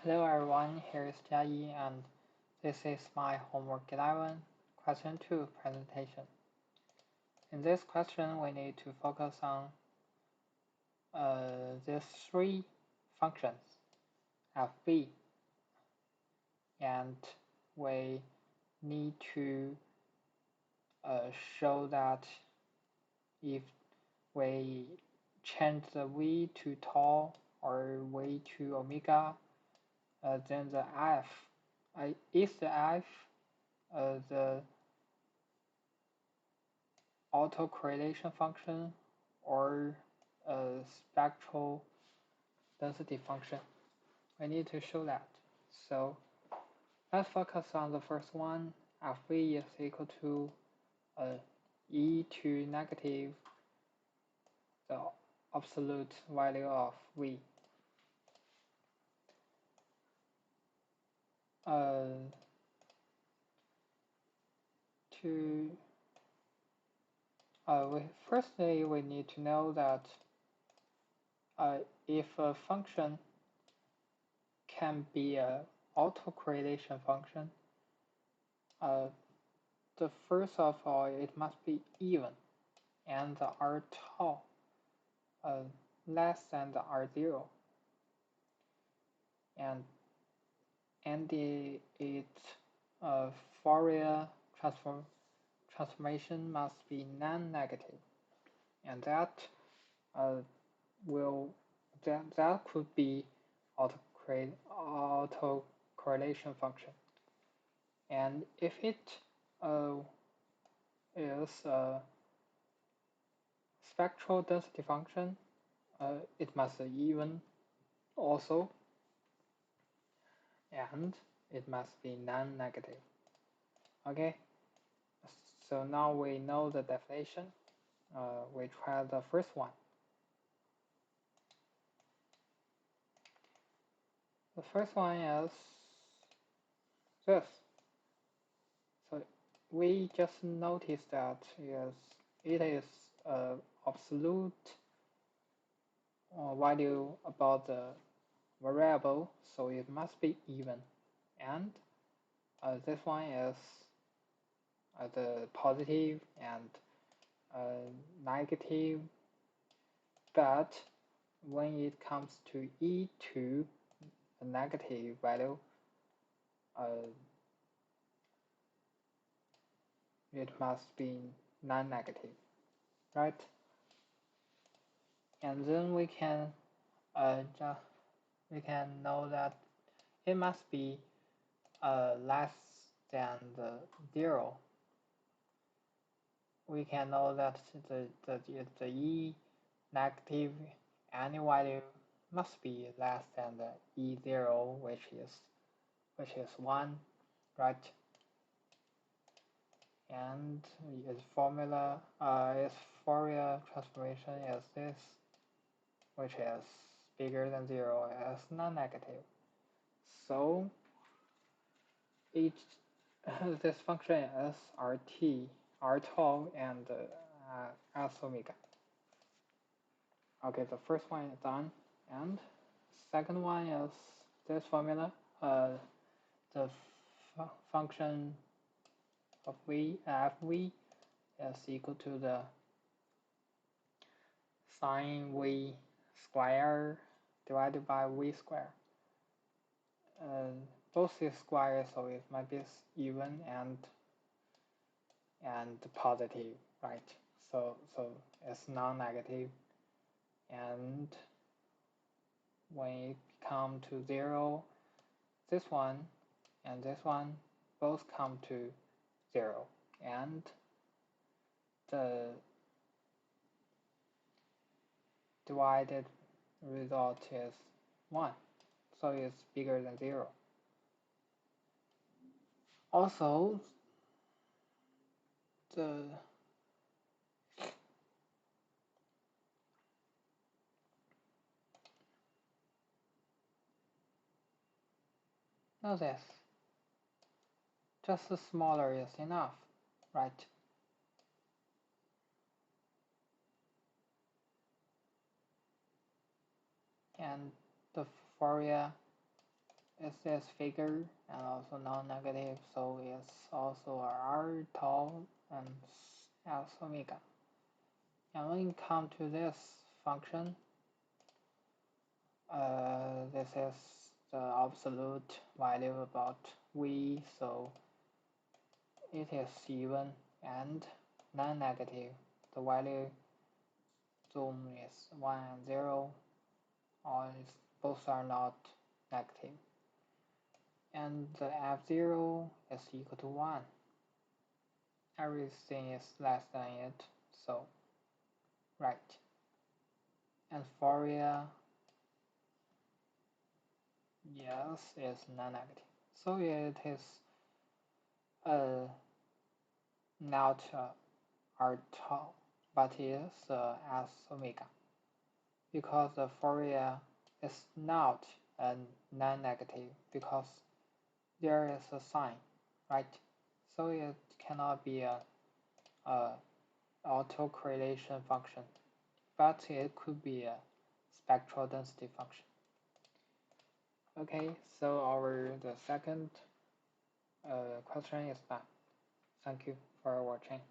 Hello everyone, here is Jiayi and this is my homework 11, question 2 presentation. In this question, we need to focus on these three functions, fv, and we need to show that if we change the v to tau or v to omega, then the f is the f the autocorrelation function or a spectral density function. We need to show that. So let's focus on the first one. Fv is equal to e to negative the absolute value of v. Firstly, we need to know that if a function can be an autocorrelation function, the first of all, it must be even, and the r tau less than the r0, and its Fourier transformation must be non-negative, and that could be autocorrelation function. And if it is a spectral density function, it must be even also, and it must be non-negative. Okay, so now we know the definition. We try the first one. The first one is this. So we just noticed that it is absolute value about the variable, so it must be even. And this one is the positive and negative, but when it comes to e2, the negative value, it must be non-negative, right? And then we can know that it must be less than the 0. We can know that the e negative any value must be less than the e0, which is 1, right? And its formula, its Fourier transformation is this, which is bigger than 0 as non-negative. So this function is RT, R tau, and S omega. Okay, the first one is done, and second one is this formula. The function of fv is equal to the sine v square divided by v square. Both is square, so it might be even and positive, right? So it's non-negative, and when it come to 0, this one and this one both come to 0, and the divided result is 1, so it's bigger than 0. Also, know this, just smaller is enough, right? And the Fourier is this figure and also non-negative, so it's also R tau and S omega. And when you come to this function, this is the absolute value about V, so it is even and non-negative. The value zoom is 1 and 0, or both are not negative. And the F0 is equal to 1. Everything is less than it, so right. And Fourier, yes, is non-negative. So it is not R tau, but it is S omega, because the Fourier is not non-negative because there is a sign, right? So it cannot be a autocorrelation function, but it could be a spectral density function. Okay, so the second question is done. Thank you for watching.